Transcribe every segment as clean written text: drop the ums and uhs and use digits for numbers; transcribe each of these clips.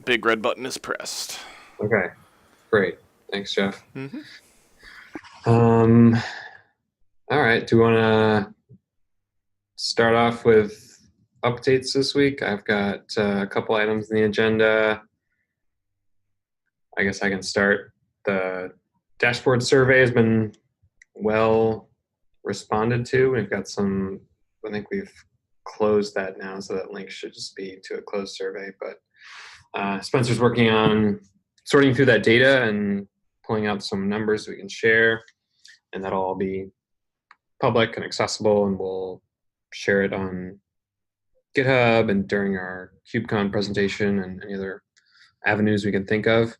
big red button is pressed. Okay, great. Thanks, Jeff. Mm-hmm. Um, all right. Do you want to start off with updates this week? I've got a couple items in the agenda. I guess I can start. The dashboard survey has been well responded to. We've got some, I think we've closed that now, so that link should just be to a closed survey. But Spencer's working on sorting through that data and pulling out some numbers we can share, and that'll all be public and accessible, and we'll share it on GitHub and during our KubeCon presentation and any other avenues we can think of.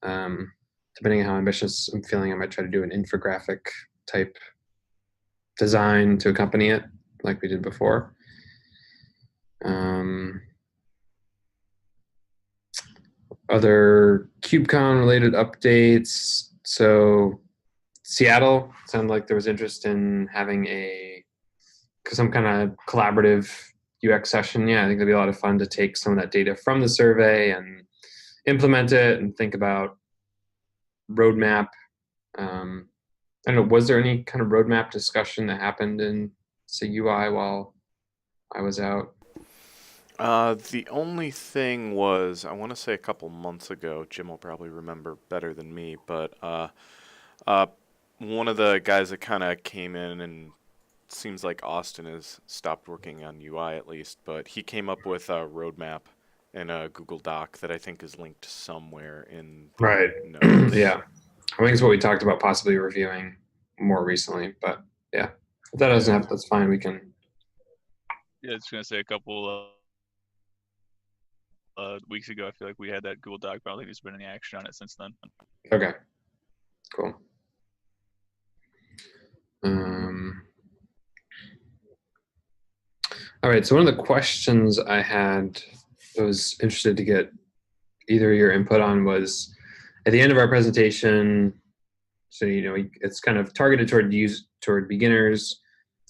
Depending on how ambitious I'm feeling, I might try to do an infographic type design to accompany it, like we did before. Other KubeCon related updates. So Seattle sounded like there was interest in having some kind of collaborative UX session. Yeah, I think it'd be a lot of fun to take some of that data from the survey and implement it and think about roadmap. I don't know, was there any kind of roadmap discussion that happened in SIG-UI while I was out? The only thing was, I want to say a couple months ago, Jim will probably remember better than me, but uh, one of the guys that kind of came in, and seems like Austin has stopped working on UI at least, but he came up with a roadmap in a Google Doc that I think is linked somewhere in the Right. notes. Yeah. I think it's what we talked about possibly reviewing more recently, but yeah, if that doesn't happen, that's fine. We can. Yeah, I was gonna say a couple weeks ago. I feel like we had that Google Doc. But I don't think there's been any action on it since then. Okay. Cool. All right. So one of the questions I had, I was interested to get either your input on, was at the end of our presentation. So it's kind of targeted toward beginners,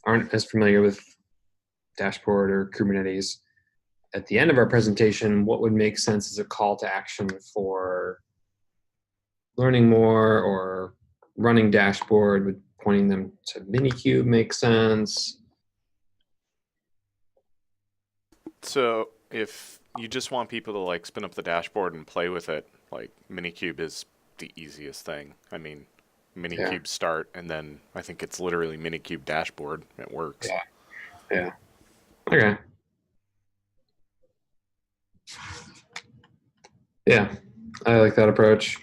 aren't as familiar with dashboard or Kubernetes. At the end of our presentation, what would make sense as a call to action for learning more or running dashboard? Would pointing them to Minikube make sense? So if you just want people to like spin up the dashboard and play with it, like Minikube is the easiest thing. I mean, Minikube start, and then I think it's literally Minikube dashboard. It works. Yeah. Okay. Yeah, I like that approach.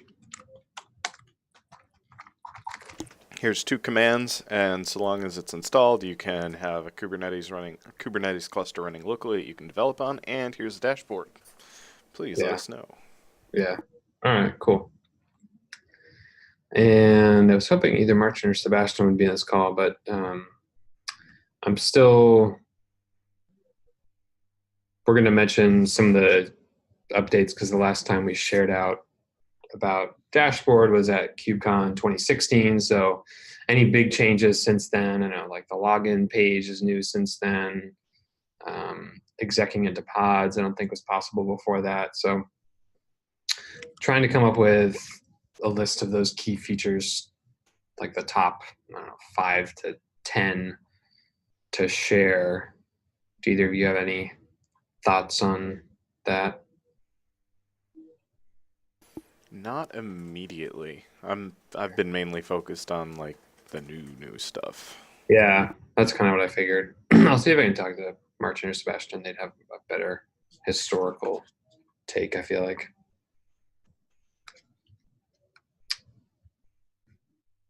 Here's 2 commands, and so long as it's installed, you can have a Kubernetes cluster running locally that you can develop on, and here's the dashboard. Please let us know. Yeah. All right, cool. And I was hoping either Martin or Sebastian would be in this call, but we're going to mention some of the updates because the last time we shared out about dashboard was at KubeCon 2016. So any big changes since then? I know like the login page is new since then. Execing into pods, I don't think was possible before that. So trying to come up with a list of those key features, like the top, 5 to 10 to share. Do either of you have any thoughts on that? Not immediately. I've been mainly focused on like the new stuff. Yeah, that's kind of what I figured. I'll see if I can talk to Martin or Sebastian. They'd have a better historical take, I feel like.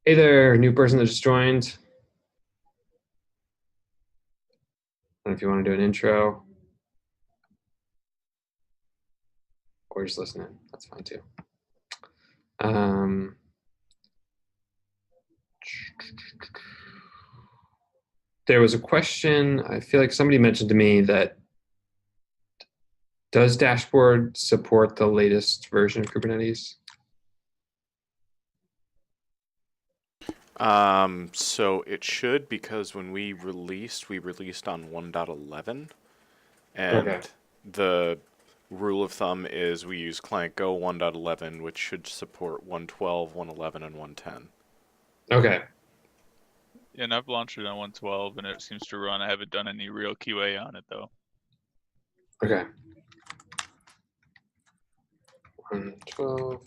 Hey there, new person that just joined. I don't know if you want to do an intro or just listen in. That's fine too. There was a question, I feel like somebody mentioned to me that, does dashboard support the latest version of Kubernetes? So it should, because when we released on 1.11, and rule of thumb is we use Client Go 1.11, which should support 112, 111, and 110. Okay. Yeah, and I've launched it on 112 and it seems to run. I haven't done any real QA on it though. Okay. 112,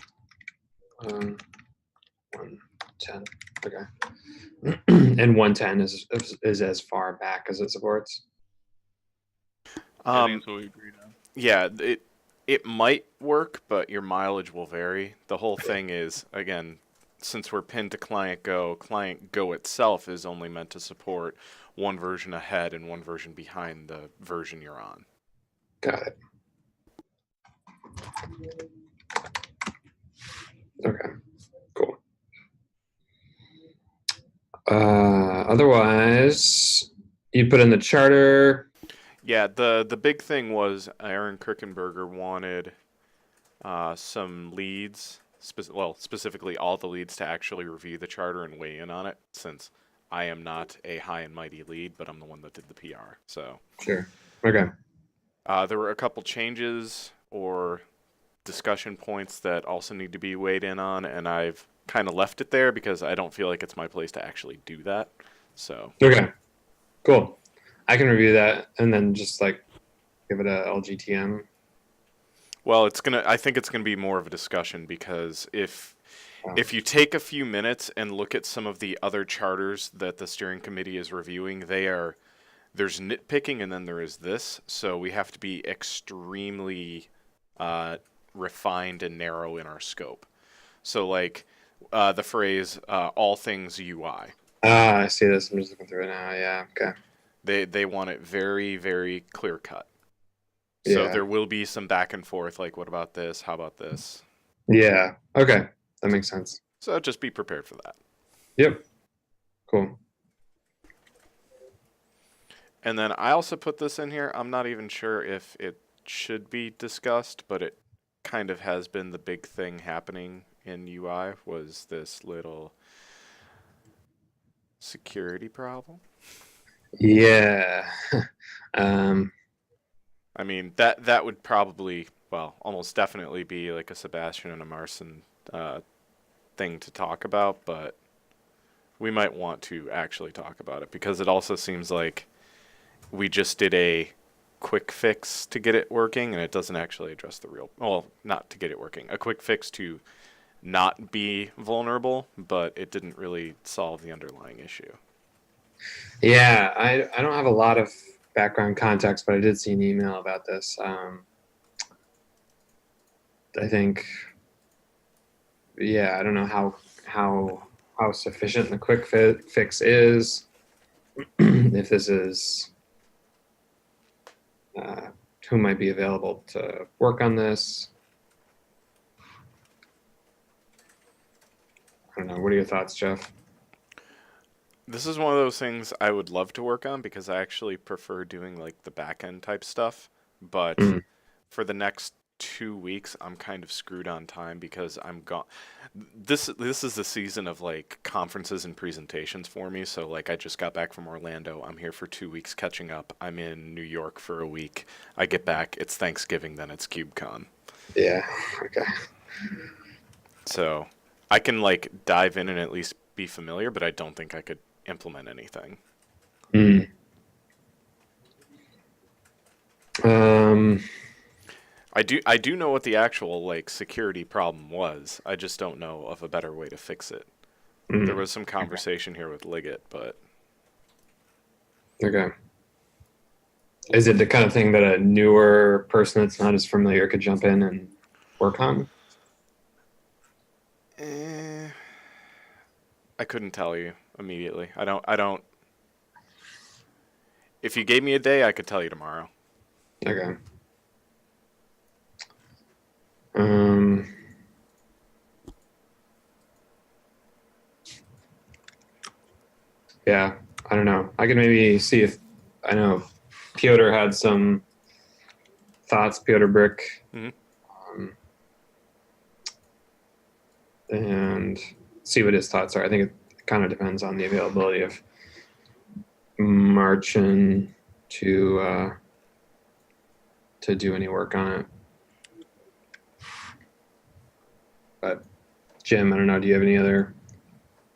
110. Okay. And 110 is as far back as it supports. I think that's what we agreed on. Yeah, it might work, but your mileage will vary. The whole thing is, again, since we're pinned to Client Go itself is only meant to support one version ahead and one version behind the version you're on. Got it. Okay, cool. Otherwise, you put in the charter. Yeah, the big thing was Aaron Kirkenberger wanted some leads, specifically all the leads to actually review the charter and weigh in on it, since I am not a high and mighty lead, but I'm the one that did the PR. So Sure. Okay. there were a couple changes or discussion points that also need to be weighed in on, and I've kind of left it there because I don't feel like it's my place to actually do that. So Okay. Cool. I can review that and then just like give it a LGTM. well, I think it's gonna be more of a discussion, because if you take a few minutes and look at some of the other charters that the steering committee is reviewing, there's nitpicking and then there is this. So we have to be extremely refined and narrow in our scope. So like the phrase all things UI. I see this. I'm just looking through it now. Yeah. Okay. They want it very, very clear cut. So Yeah. there will be some back and forth, like, what about this? How about this? Yeah. Okay. That makes sense. So just be prepared for that. Yep. Cool. And then I also put this in here. I'm not even sure if it should be discussed, but it kind of has been the big thing happening in UI, was this little security problem. Yeah. I mean, that would probably, well, almost definitely be like a Sebastian and a Marcin thing to talk about, but we might want to actually talk about it, because it also seems like we just did a quick fix to get it working, and it doesn't actually address the real, well, not to get it working, a quick fix to not be vulnerable, but it didn't really solve the underlying issue. Yeah. I don't have a lot of background context, but I did see an email about this. I think, yeah, I don't know how sufficient the quick fix is. If this is who might be available to work on this. I don't know. What are your thoughts, Jeff? This is one of those things I would love to work on, because I actually prefer doing like the back end type stuff. But for the next 2 weeks, I'm kind of screwed on time, because I'm gone. This is the season of like conferences and presentations for me. So like I just got back from Orlando. I'm here for 2 weeks catching up. I'm in New York for a week. I get back. It's Thanksgiving. Then it's KubeCon. Yeah. Okay. So I can like dive in and at least be familiar, but I don't think I could implement anything. I do know what the actual like security problem was. I just don't know of a better way to fix it. There was some conversation here with Liggett, but Okay. Is it the kind of thing that a newer person that's not as familiar could jump in and work on? I couldn't tell you immediately. I don't. If you gave me a day, I could tell you tomorrow. Okay. Yeah, I don't know. I could maybe see if, I know Piotr had some thoughts, Piotr Brick. And see what his thoughts are. I think it kind of depends on the availability of Marcin to do any work on it. But Jim, I don't know. Do you have any other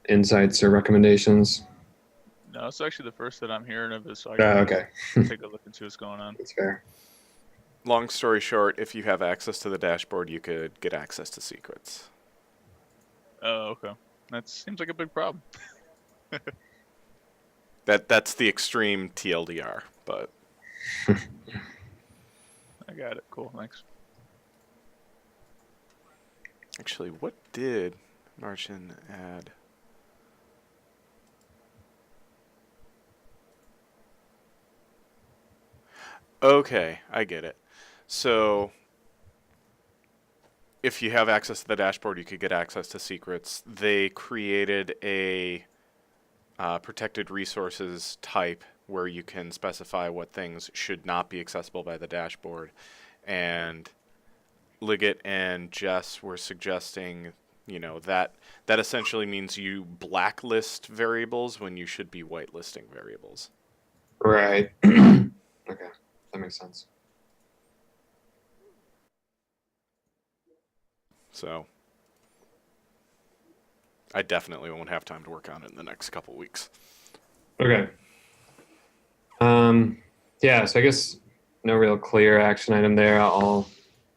insights or recommendations? No, it's actually the first that I'm hearing of it, so I Oh, can okay. take a look and see what's going on. That's fair. Long story short, if you have access to the dashboard, you could get access to secrets. Oh, okay. That seems like a big problem. That's the extreme TLDR, but I got it. Cool. Thanks. actually, what did Martian add? Okay, I get it. So if you have access to the dashboard, you could get access to secrets. They created a protected resources type where you can specify what things should not be accessible by the dashboard. And Liggett and Jess were suggesting, that essentially means you blacklist variables when you should be whitelisting variables. Right. Okay, that makes sense. So I definitely won't have time to work on it in the next couple weeks. Okay. Yeah, so I guess no real clear action item there. I'll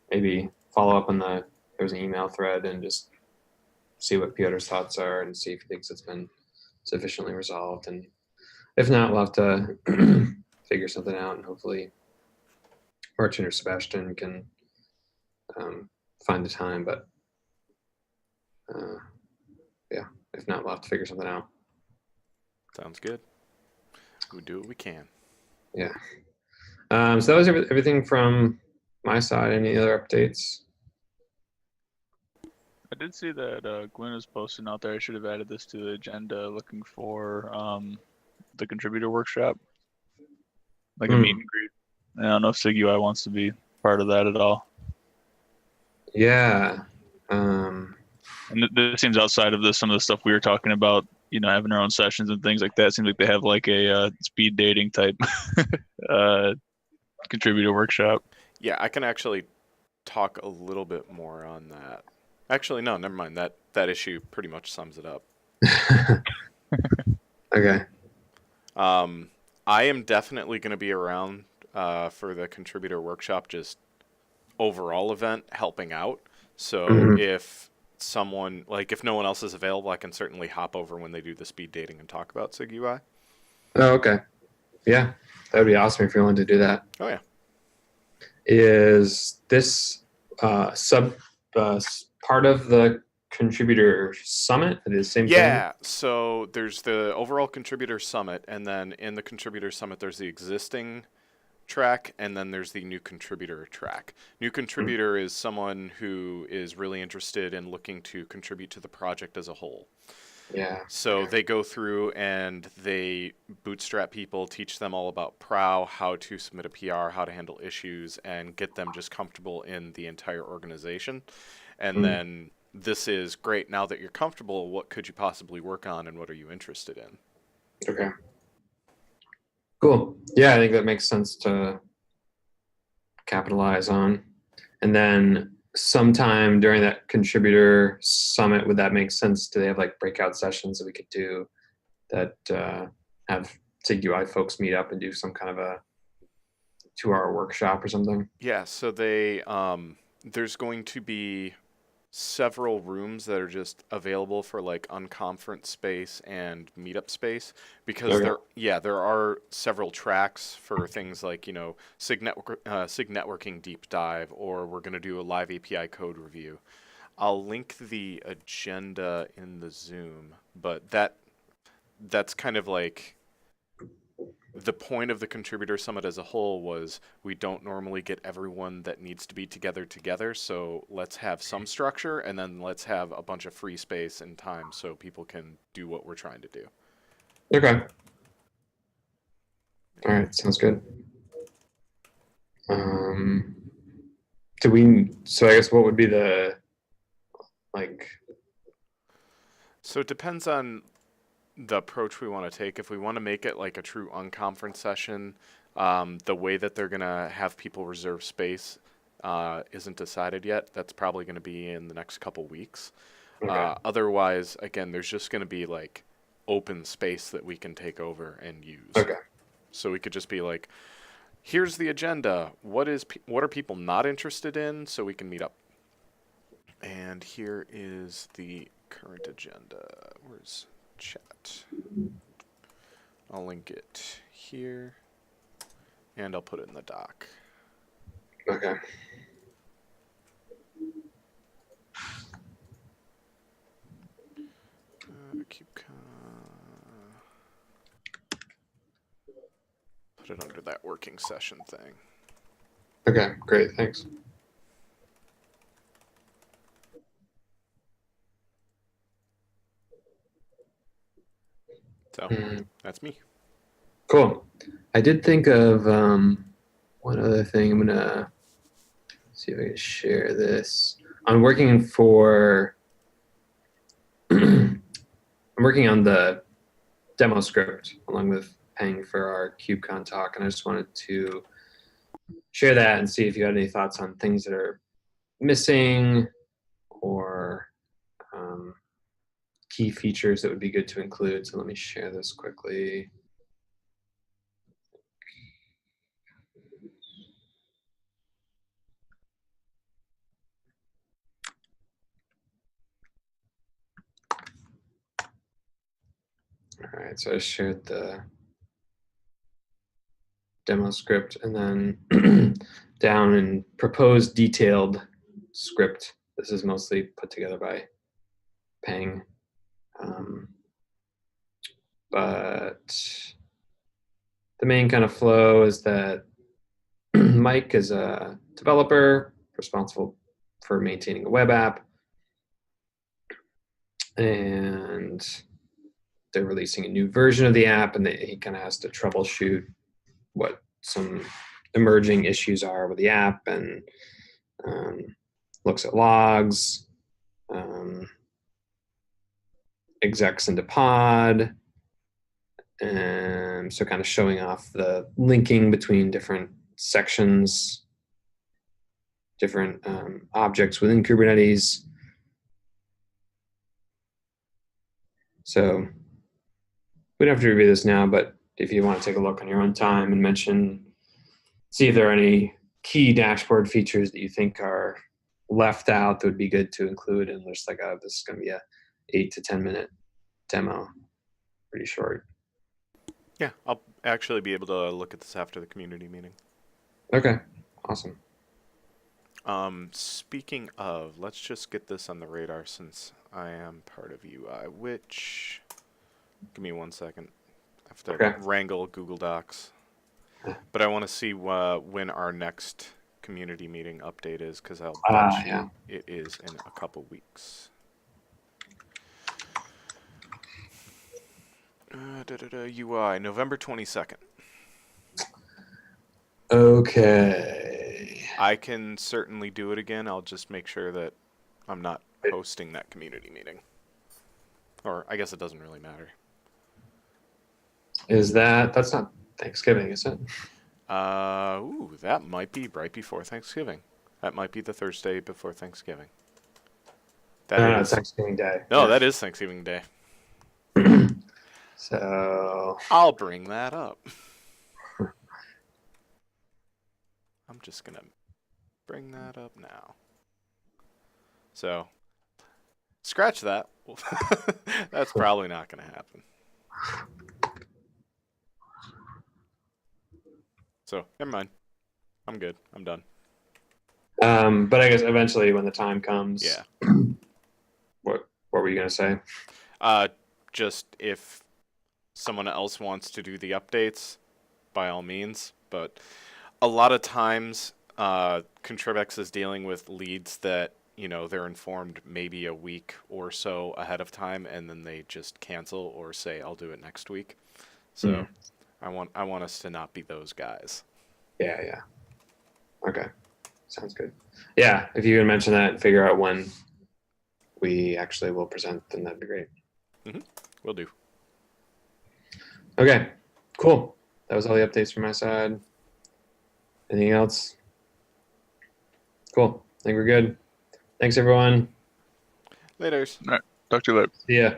maybe follow up on there's an email thread and just see what Piotr's thoughts are and see if he thinks it's been sufficiently resolved. And if not, we'll have to figure something out, and hopefully Martin or Sebastian can find the time. But yeah, if not, we'll have to figure something out. Sounds good. We do what we can. Yeah. So that was everything from my side. Any other updates? I did see that Gwen was posting out there. I should have added this to the agenda. Looking for the contributor workshop, like a meet and greet. I don't know if SIG-UI wants to be part of that at all. Yeah. And this seems outside of some of the stuff we were talking about. Having our own sessions and things like that. It seems like they have like a speed dating type contributor workshop. Yeah, I can actually talk a little bit more on that. Actually, no, never mind. That issue pretty much sums it up. Okay. I am definitely going to be around for the contributor workshop, just overall event, helping out. So if someone, if no one else is available, I can certainly hop over when they do the speed dating and talk about SIG-UI. Oh, okay. Yeah, that would be awesome if you're willing to do that. Oh, yeah. Is this part of the contributor summit? It is the same thing? Yeah, so there's the overall contributor summit, and then in the contributor summit, there's the existing track, and then there's the new contributor track. New contributor is someone who is really interested in looking to contribute to the project as a whole. Yeah. So they go through and they bootstrap people, teach them all about PROW, how to submit a PR, how to handle issues, and get them just comfortable in the entire organization. And then this is great. Now that you're comfortable, what could you possibly work on, and what are you interested in? Okay. Cool. Yeah, I think that makes sense to capitalize on. And then sometime during that contributor summit, would that make sense? Do they have breakout sessions that we could do that have SIG-UI folks meet up and do some kind of a 2-hour workshop or something? Yeah, so there's going to be several rooms that are just available for unconference space and meetup space, because there are several tracks for things like SIG networking deep dive, or we're going to do a live API code review. I'll link the agenda in the Zoom, but that's kind of the point of the contributor summit as a whole was we don't normally get everyone that needs to be together, so let's have some structure, and then let's have a bunch of free space and time so people can do what we're trying to do. Okay. All right, sounds good. So I guess what would be the So it depends on the approach we want to take. If we want to make it like a true unconference session, the way that they're going to have people reserve space, isn't decided yet. That's probably going to be in the next couple weeks. Okay. Otherwise, again, there's just going to be like open space that we can take over and use. Okay. So we could just be like, here's the agenda. What are people not interested in? So we can meet up. And here is the current agenda. Where's chat? I'll link it here, and I'll put it in the doc. Okay. Put it under that working session thing. Okay, great, thanks. So that's me. Cool. I did think of one other thing. I'm gonna see if I can share this. I'm working on the demo script along with Peng for our KubeCon talk, and I just wanted to share that and see if you had any thoughts on things that are missing or key features that would be good to include. So let me share this quickly. All right, so I shared the demo script, and then down in proposed detailed script, this is mostly put together by Peng. But the main kind of flow is that Mike is a developer responsible for maintaining a web app, and they're releasing a new version of the app, and he kind of has to troubleshoot what some emerging issues are with the app, and looks at logs, execs into pod, and so kind of showing off the linking between different sections, different objects within Kubernetes. So we don't have to review this now, but if you want to take a look on your own time and see if there are any key dashboard features that you think are left out that would be good to include, and just like, this is going to be a 8 to 10 minute demo, pretty short. Yeah, I'll actually be able to look at this after the community meeting. Okay, awesome. Speaking of, let's just get this on the radar since I am part of UI, which, give me 1 second. I have to wrangle Google Docs. But I want to see when our next community meeting update is, because I'll bet you it is in a couple weeks. UI, November 22nd. Okay. I can certainly do it again. I'll just make sure that I'm not hosting that community meeting. Or I guess it doesn't really matter. That's not Thanksgiving, is it? That might be right before Thanksgiving. That might be the Thursday before Thanksgiving. No, it's Thanksgiving Day. No, that is Thanksgiving Day. So I'll bring that up. I'm just going to bring that up now. So, scratch that. That's probably not going to happen. So, never mind. I'm good. I'm done. But I guess eventually when the time comes, yeah. What were you going to say? Just if someone else wants to do the updates, by all means. But a lot of times, Contribex is dealing with leads that, they're informed maybe a week or so ahead of time, and then they just cancel or say, I'll do it next week. So I want us to not be those guys. Yeah. Okay. Sounds good. Yeah, if you can mention that and figure out when we actually will present, then that'd be great. Will do. Okay, cool. That was all the updates from my side. Anything else? Cool. I think we're good. Thanks, everyone. Laters. All right. Talk to you later. See ya.